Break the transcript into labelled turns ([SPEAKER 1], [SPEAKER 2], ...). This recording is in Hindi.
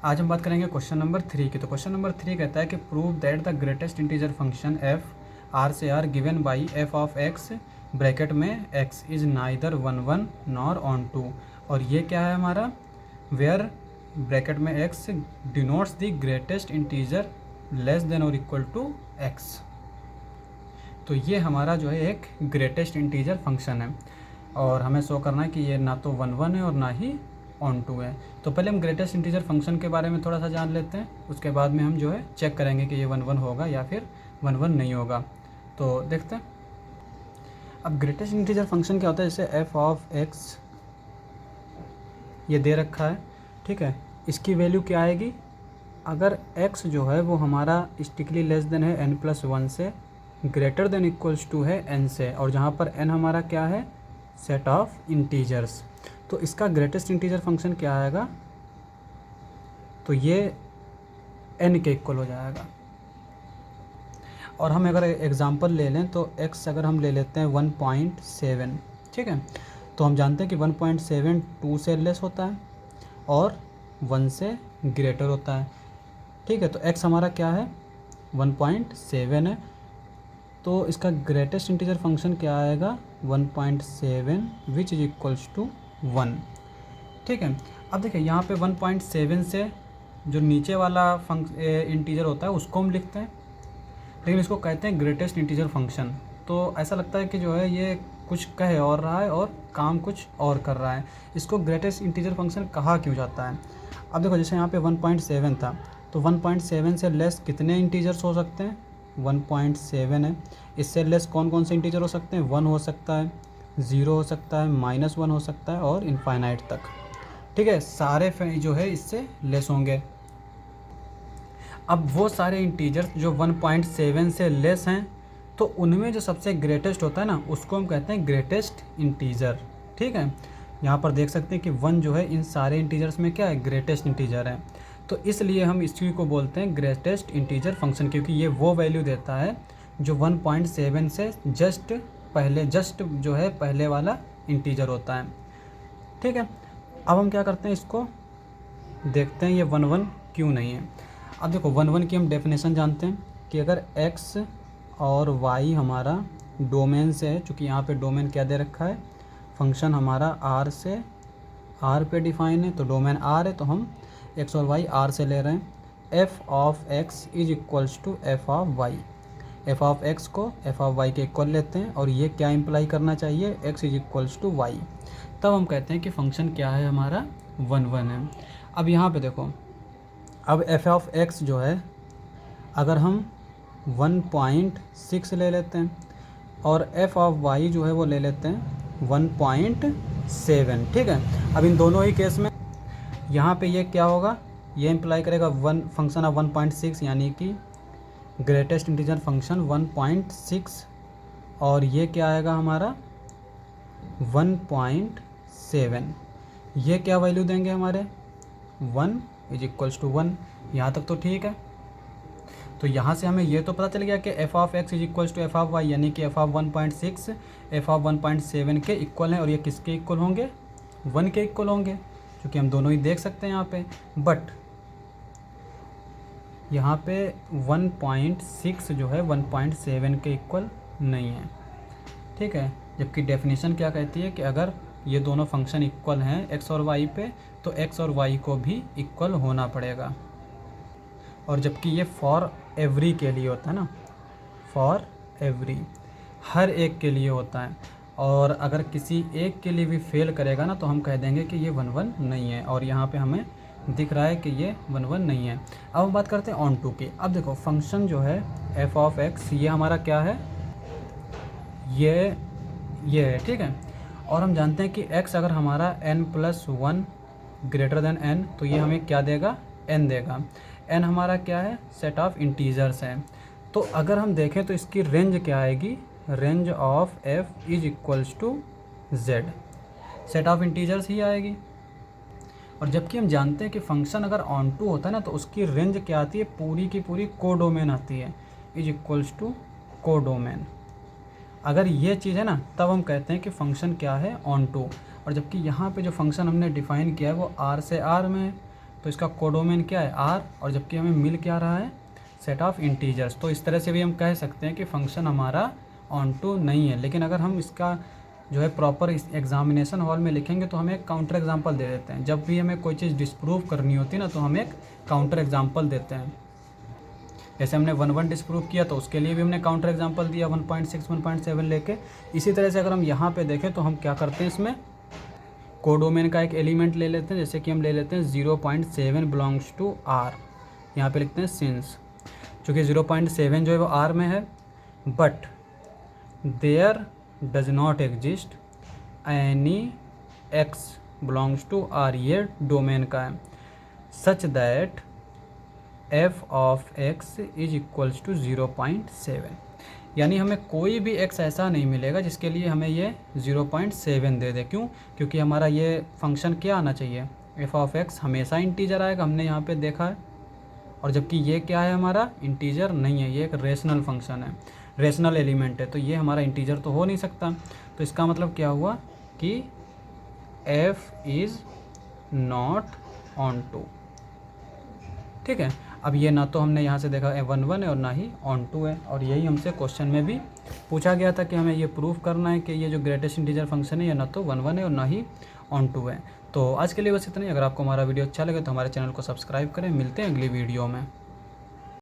[SPEAKER 1] आज हम बात करेंगे क्वेश्चन नंबर 3 की। तो क्वेश्चन नंबर 3 कहता है कि prove that the greatest integer function F R से R given by F of X bracket में X is neither 1 1 nor on 2। और ये क्या है हमारा, वेयर ब्रैकेट में X denotes the greatest integer less than और इक्वल टू एक्स। तो ये हमारा जो है एक ग्रेटेस्ट इंटीजर फंक्शन है और हमें शो करना है कि ये ना तो 1 1 है और ना ही ऑन 2 है। तो पहले हम ग्रेटेस्ट इंटीजर फंक्शन के बारे में थोड़ा सा जान लेते हैं, उसके बाद में हम जो है चेक करेंगे कि ये 1 1 होगा या फिर 1 1 नहीं होगा। तो देखते हैं। अब ग्रेटेस्ट इंटीजर फंक्शन क्या होता है, जैसे एफ ऑफ एक्स ये दे रखा है, ठीक है। इसकी वैल्यू क्या आएगी, अगर x जो है वो हमारा स्ट्रिक्टली लेस देन है n+1 से, ग्रेटर देन इक्वल्स टू है n से, और जहाँ पर n हमारा क्या है, सेट ऑफ इंटीजर्स। तो इसका ग्रेटेस्ट इंटीजर फंक्शन क्या आएगा, तो ये n के इक्वल हो जाएगा। और हम अगर एग्जांपल ले लें तो x अगर हम ले लेते हैं 1.7, ठीक है, तो हम जानते हैं कि 1.7 2 से लेस होता है और 1 से ग्रेटर होता है, ठीक है। तो x हमारा क्या है, 1.7 है, तो इसका ग्रेटेस्ट इंटीजर फंक्शन क्या आएगा, 1.7 विच इज इक्वल्स टू 1, ठीक है। अब देखिए यहाँ पे 1.7 से जो नीचे वाला इंटीजर होता है उसको हम लिखते हैं, लेकिन इसको कहते हैं ग्रेटेस्ट इंटीजर फंक्शन। तो ऐसा लगता है कि जो है ये कुछ कह और रहा है और काम कुछ और कर रहा है। इसको ग्रेटेस्ट इंटीजर फंक्शन कहा क्यों जाता है। अब देखो जैसे यहाँ पे 1.7 था, तो 1.7 से लेस कितने इंटीजर्स हो सकते हैं, 1.7 है। इससे लेस कौन कौन से इंटीजर हो सकते हैं, 1 हो सकता है, 0 हो सकता है, -1 हो सकता है और इनफाइनाइट तक, ठीक है। सारे जो है इससे लेस होंगे। अब वो सारे इंटीजर्स जो 1.7 से लेस हैं, तो उनमें जो सबसे ग्रेटेस्ट होता है ना, उसको हम कहते हैं ग्रेटेस्ट इंटीजर, ठीक है। यहाँ पर देख सकते हैं कि 1 जो है इन सारे इंटीजर्स में क्या है, ग्रेटेस्ट इंटीजर है। तो इसलिए हम इसी को बोलते हैं ग्रेटेस्ट इंटीजर फंक्शन, क्योंकि ये वो वैल्यू देता है जो 1.7 से जस्ट जो है पहले वाला इंटीजर होता है, ठीक है। अब हम क्या करते हैं, इसको देखते हैं ये 1 1 क्यों नहीं है। अब देखो 1 1 की हम डेफिनेशन जानते हैं कि अगर x और y हमारा डोमेन से है, चूँकि यहाँ पे डोमेन क्या दे रखा है, फंक्शन हमारा r से r पे डिफाइन है, तो डोमेन r है, तो हम x और y r से ले रहे हैं। f of x is equals to f of y, f of x को f ऑफ y के इक्वल लेते हैं, और ये क्या इम्प्लाई करना चाहिए, x is equals to y। तब हम कहते हैं कि फंक्शन क्या है हमारा, 1 1 है। अब यहाँ पे देखो, अब f ऑफ x जो है अगर हम 1.6 ले लेते हैं और f ऑफ y जो है वो ले लेते हैं 1.7, ठीक है। अब इन दोनों ही केस में यहाँ पे ये क्या होगा, ये इम्प्लाई करेगा फंक्शन ऑफ 1.6, यानी कि ग्रेटेस्ट इंटीजर फंक्शन 1.6, और ये क्या आएगा हमारा 1.7। ये क्या वैल्यू देंगे हमारे, 1 इज इक्वल्स टू 1। यहाँ तक तो ठीक है। तो यहाँ से हमें ये तो पता चल गया कि f of x is equals to f of y, यानी कि f ऑफ 1.6 f ऑफ 1.7 के इक्वल हैं, और ये किसके इक्वल होंगे, 1 के इक्वल होंगे, क्योंकि हम दोनों ही देख सकते हैं यहाँ पे। बट यहाँ पे 1.6 जो है 1.7 के इक्वल नहीं है, ठीक है। जबकि डेफिनेशन क्या कहती है कि अगर ये दोनों फंक्शन इक्वल हैं x और y पे, तो x और y को भी इक्वल होना पड़ेगा। और जबकि ये फॉर एवरी के लिए होता है ना, फॉर एवरी, हर एक के लिए होता है, और अगर किसी एक के लिए भी फेल करेगा ना, तो हम कह देंगे कि ये 1 1 नहीं है, और यहाँ पे हमें दिख रहा है कि ये 1 1 नहीं है। अब हम बात करते हैं ऑन टू की। अब देखो फंक्शन जो है f ऑफ x, ये हमारा क्या है, ये है, ठीक है। और हम जानते हैं कि x अगर हमारा n+1 ग्रेटर देन n, तो ये हमें क्या देगा, n देगा। n हमारा क्या है, सेट ऑफ इंटीजर्स है। तो अगर हम देखें तो इसकी रेंज क्या आएगी, range of f is equals to z, set of integers ही आएगी। और जबकि हम जानते हैं कि फंक्शन अगर ऑन टू होता है ना, तो उसकी रेंज क्या आती है, पूरी की पूरी कोडोमेन आती है, इज इक्वल्स टू कोडोमेन। अगर ये चीज़ है ना, तब हम कहते हैं कि फंक्शन क्या है, ऑन टू। और जबकि यहाँ पे जो फंक्शन हमने डिफ़ाइन किया है वो r से r में है, तो इसका कोडोमेन क्या है आर, और जबकि हमें मिल क्या रहा है सेट ऑफ इंटीजर्स। तो इस तरह से भी हम कह सकते हैं कि फंक्शन हमारा ऑन टू नहीं है। लेकिन अगर हम इसका जो है प्रॉपर इस एग्जामिनेशन हॉल में लिखेंगे तो हमें एक काउंटर एग्जाम्पल दे देते हैं। जब भी हमें कोई चीज़ डिस्प्रूव करनी होती है ना, तो हम एक काउंटर एग्जाम्पल देते हैं। जैसे हमने 1 डिस्प्रूव किया तो उसके लिए भी हमने काउंटर एग्जाम्पल दिया 1.6 1.7 लेके। इसी तरह से अगर हम यहाँ पे देखें तो हम क्या करते हैं, इसमें कोडोमेन का एक एलिमेंट ले लेते हैं। जैसे कि हम ले लेते हैं 0.7 बिलोंग्स टू आर, यहाँ पे लिखते हैं सिंस, चूँकि 0.7 जो है वो आर में है, but there does not exist any X belongs to R, ये डोमेन का है, such that F of X is equals to 0.7। यानी हमें कोई भी एक्स ऐसा नहीं मिलेगा जिसके लिए हमें ये 0.7 दे दे। क्यों? क्योंकि हमारा ये फंक्शन क्या आना चाहिए, एफ ऑफ एक्स हमेशा इंटीजर आएगा, हमने यहाँ पे देखा है। और जबकि ये क्या है, हमारा इंटीजर नहीं है, ये एक रेशनल फंक्शन है, रेशनल एलिमेंट है, तो ये हमारा इंटीजर तो हो नहीं सकता। तो इसका मतलब क्या हुआ कि F is not onto. ठीक है, अब ये ना तो हमने यहाँ से देखा 1 है और ना ही ऑन टू है, और यही हमसे क्वेश्चन में भी पूछा गया था कि हमें ये प्रूफ करना है कि ये जो ग्रेटेस्ट इंटीजर फंक्शन है ये ना तो 1 है और ना ही ऑन टू है। तो आज के लिए बस इतना ही। अगर आपको हमारा वीडियो अच्छा लगे तो हमारे चैनल को सब्सक्राइब करें। मिलते हैं अगली वीडियो में।